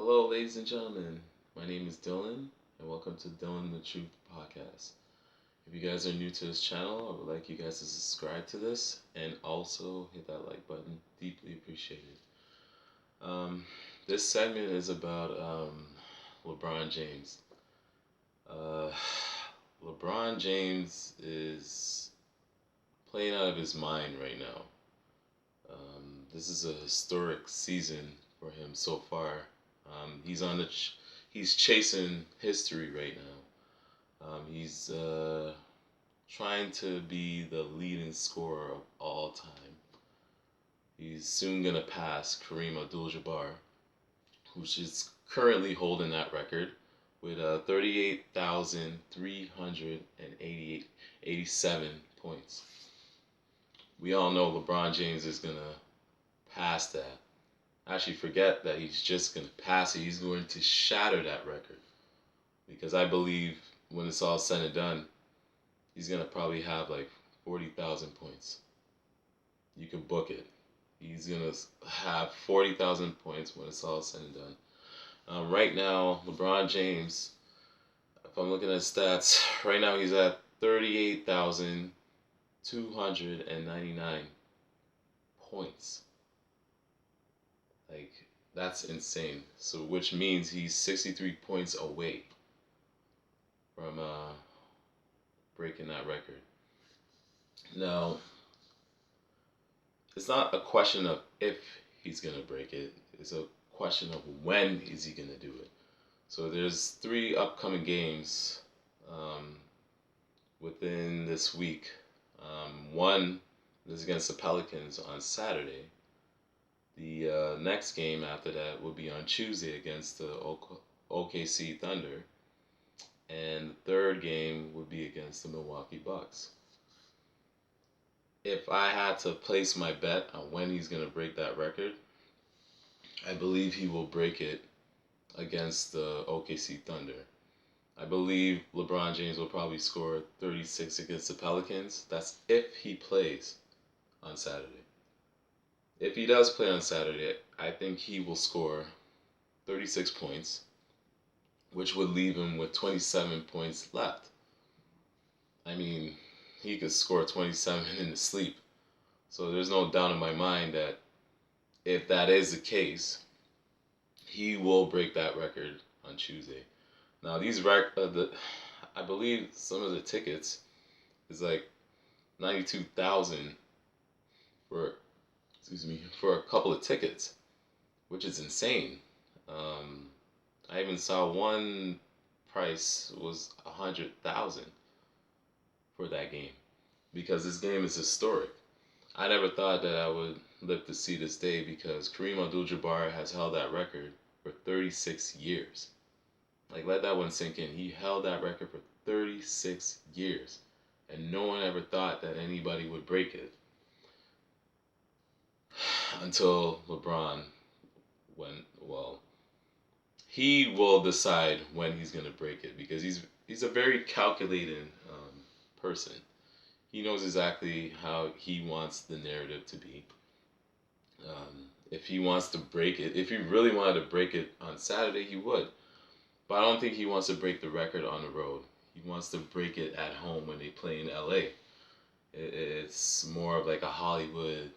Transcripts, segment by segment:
Hello, ladies and gentlemen. My name is Dylan, and welcome to Dylan the Truth podcast. If you guys are new to this channel, I would like you guys to subscribe to this and also hit that like button. Deeply appreciated. Um, this segment is about LeBron James. Uh, LeBron James is playing out of his mind right now. This is a historic season for him so far. He's chasing history right now. He's trying to be the leading scorer of all time. He's soon gonna pass Kareem Abdul-Jabbar, which is currently holding that record with 38,387 points. We all know LeBron James is gonna pass that. Actually, forget that he's just gonna pass it. He's going to shatter that record because I believe when it's all said and done, he's gonna probably have like 40,000 points. You can book it. He's gonna have 40,000 points when it's all said and done. Right now, LeBron James, if I'm looking at stats, right now he's at 38,299 points. Like, that's insane. So, which means he's 63 points away from breaking that record. Now, it's not a question of if he's gonna break it. It's a question of when is he gonna do it. So there's 3 upcoming games within this week. One is against the Pelicans on Saturday. The next game after that will be on Tuesday against the OKC Thunder. And the third game would be against the Milwaukee Bucks. If I had to place my bet on when he's going to break that record, I believe he will break it against the OKC Thunder. I believe LeBron James will probably score 36 against the Pelicans. That's if he plays on Saturday. If he does play on Saturday, I think he will score 36 points, which would leave him with 27 points left. I mean, he could score 27 in his sleep. So there's no doubt in my mind that if that is the case, he will break that record on Tuesday. Now, I believe some of the tickets is like 92,000 for for a couple of tickets, which is insane. I even saw one price was 100,000 for that game because this game is historic. I never thought that I would live to see this day because Kareem Abdul-Jabbar has held that record for 36 years. Like, let that one sink in. He held that record for 36 years, and no one ever thought that anybody would break it until LeBron went. Well, he will decide when he's gonna break it because he's a very calculating person. He knows exactly how he wants the narrative to be. If he wants to break it, if he really wanted to break it on Saturday, he would. But I don't think he wants to break the record on the road. He wants to break it at home when they play in LA. It's more of like a Hollywood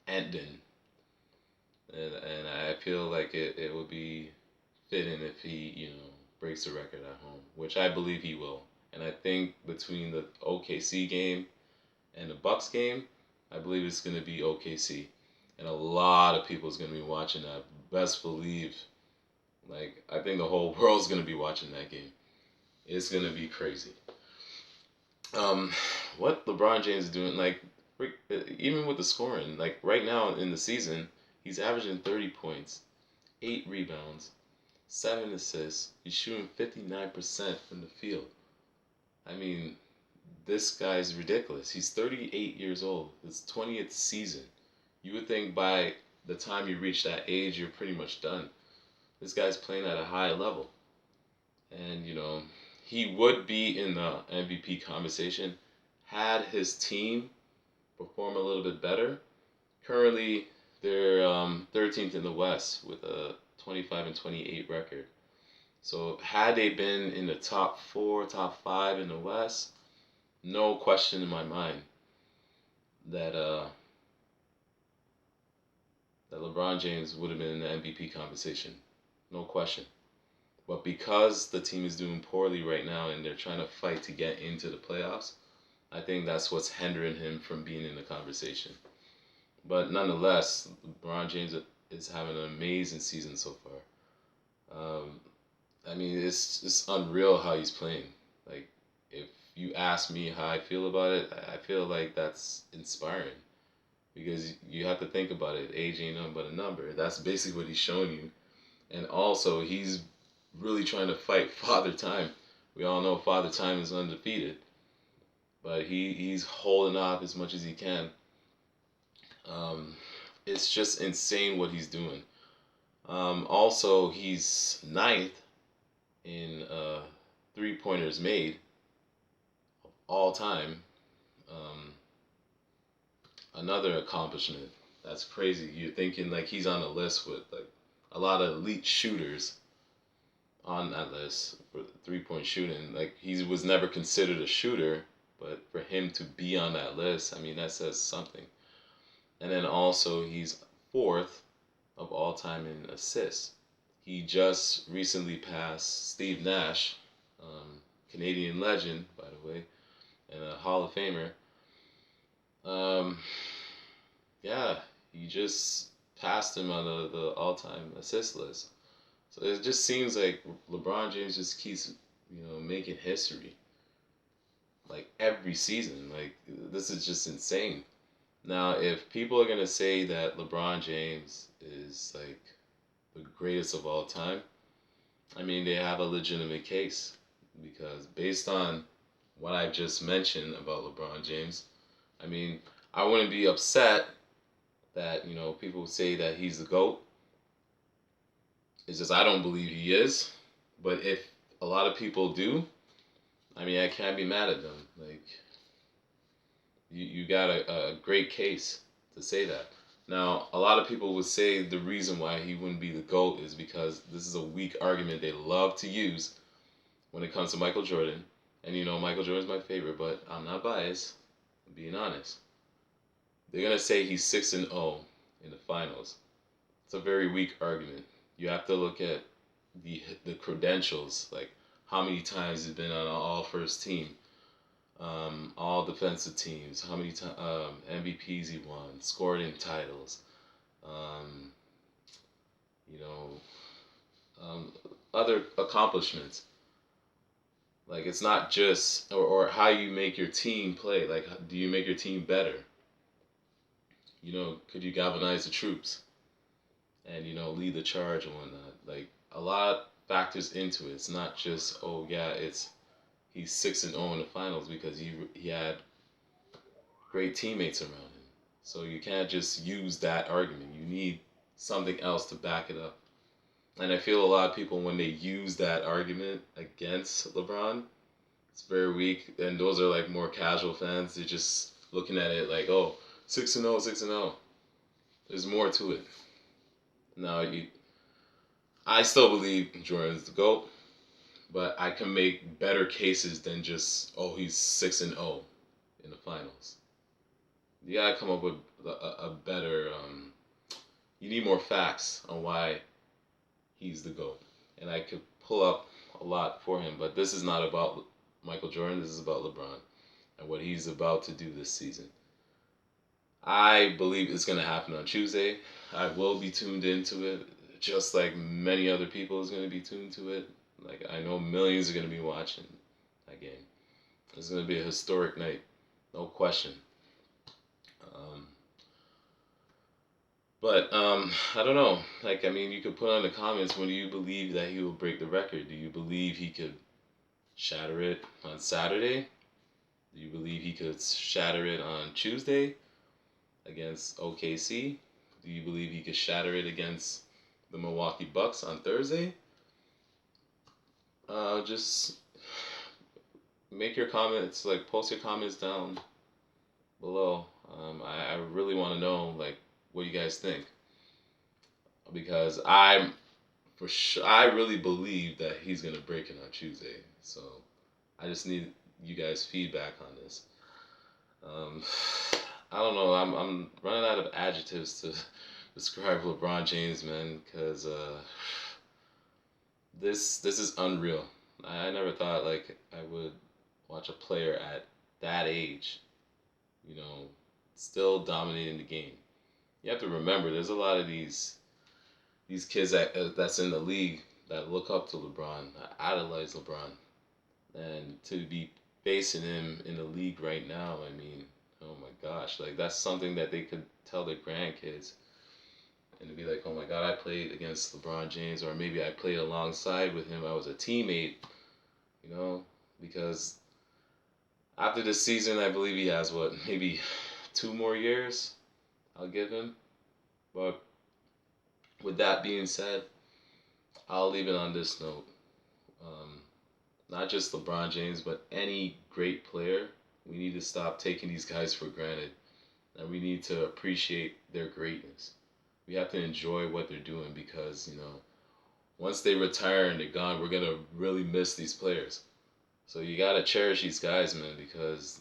ending. And I feel like it would be fitting if he, breaks the record at home, which I believe he will. And I think between the OKC game and the Bucks game, I believe it's going to be OKC. And a lot of people is going to be watching that. Best believe. Like, I think the whole world's going to be watching that game. It's going to be crazy. What LeBron James is doing, like, even with the scoring, like, right now in the season, he's averaging 30 points, 8 rebounds, 7 assists. He's shooting 59% from the field. I mean, this guy's ridiculous. He's 38 years old. It's 20th season. You would think by the time you reach that age, you're pretty much done. This guy's playing at a high level. And, he would be in the MVP conversation had his team perform a little bit better. Currently, They're 13th in the West with a 25-28 record. So had they been in the top four, top five in the West, no question in my mind that that LeBron James would have been in the MVP conversation. No question. But because the team is doing poorly right now and they're trying to fight to get into the playoffs, I think that's what's hindering him from being in the conversation. But nonetheless, LeBron James is having an amazing season so far. I mean, it's unreal how he's playing. Like, if you ask me how I feel about it, I feel like that's inspiring because you have to think about it. Age ain't nothing but a number. That's basically what he's showing you. And also, he's really trying to fight Father Time. We all know Father Time is undefeated, but he's holding off as much as he can. Um, it's just insane what he's doing. Also, he's ninth in three pointers made all time. Um, Another accomplishment. That's crazy. You're thinking like he's on a list with like a lot of elite shooters on that list for 3 point shooting. Like he was never considered a shooter, but for him to be on that list, I mean that says something. And then also he's fourth of all time in assists. He just recently passed Steve Nash, Canadian legend by the way, and a Hall of Famer. Um, yeah, he just passed him on the all-time assist list. So it just seems like LeBron James just keeps, making history. Like every season. Like this is just insane. Now, if people are gonna say that LeBron James is like the greatest of all time, I mean they have a legitimate case because based on what I just mentioned about LeBron James, I mean I wouldn't be upset that people say that he's the GOAT. It's just I don't believe he is. But if a lot of people do, I mean I can't be mad at them. Like you got a great case to say that. Now a lot of people would say the reason why he wouldn't be the GOAT is because this is a weak argument they love to use when it comes to Michael Jordan. And Michael Jordan's my favorite, but I'm not biased. I'm being honest. They're gonna say he's 6-0 in the finals. It's a very weak argument. You have to look at the credentials, like how many times he's been on an all first team, all defensive teams, how many MVPs he won, scored in titles, um, you know, um, other accomplishments. Like it's not just or how you make your team play. Like do you make your team better? Could you galvanize the troops and lead the charge and whatnot? Like a lot factors into it. It's not just it's he's 6-0 in the finals because he had great teammates around him. So you can't just use that argument. You need something else to back it up. And I feel a lot of people when they use that argument against LeBron, it's very weak. And those are like more casual fans. They're just looking at it like, 6-0, 6-0. There's more to it. Now I still believe Jordan's the GOAT, but I can make better cases than just he's 6-0 in the finals. You gotta come up with a better. You need more facts on why he's the GOAT, and I could pull up a lot for him. But this is not about Michael Jordan. This is about LeBron and what he's about to do this season. I believe it's gonna happen on Tuesday. I will be tuned into it, just like many other people is gonna be tuned to it. Like I know millions are gonna be watching that game. It's gonna be a historic night, no question. Um, but I don't know. Like I mean, you could put on the comments when do you believe that he will break the record? Do you believe he could shatter it on Saturday? Do you believe he could shatter it on Tuesday against OKC? Do you believe he could shatter it against the Milwaukee Bucks on Thursday? Just make your comments, like post your comments down below. I really want to know like what you guys think. because I really believe that he's gonna break it on Tuesday. So I just need you guys' feedback on this. Um, I don't know. I'm running out of adjectives to describe LeBron James, man, because this is unreal. I never thought like I would watch a player at that age, you know, still dominating the game. You have to remember, there's a lot of these kids that's in the league that look up to LeBron, idolize LeBron, and to be facing him in the league right now, I mean, oh my gosh, like that's something that they could tell their grandkids, and to be like, oh my God, I played against LeBron James, or maybe I played alongside with him. I was a teammate, you know, because after this season, I believe he has what, maybe 2 more years. I'll give him, but with that being said, I'll leave it on this note. Um, Not just LeBron James, but any great player, we need to stop taking these guys for granted. And we need to appreciate their greatness. We have to enjoy what they're doing because, once they retire and they're gone, we're going to really miss these players. So you got to cherish these guys, man, because,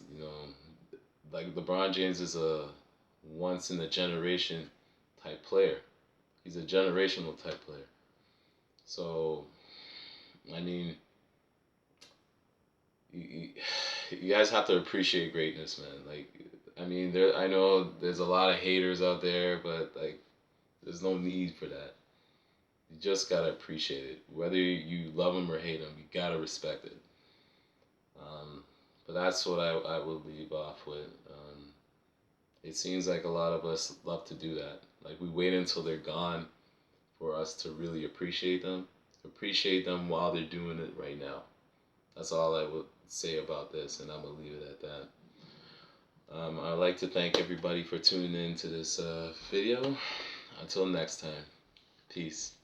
like LeBron James is a once in a generation type player. He's a generational type player. So, I mean, you, you guys have to appreciate greatness, man. Like, I mean, I know there's a lot of haters out there, but like, there's no need for that. You just gotta appreciate it. Whether you love them or hate them, you gotta respect it. Um, but that's what I would leave off with. It seems like a lot of us love to do that. Like we wait until they're gone for us to really appreciate them. Appreciate them while they're doing it right now. That's all I would say about this, and I'm gonna leave it at that. I'd like to thank everybody for tuning in to this video. Until next time, peace.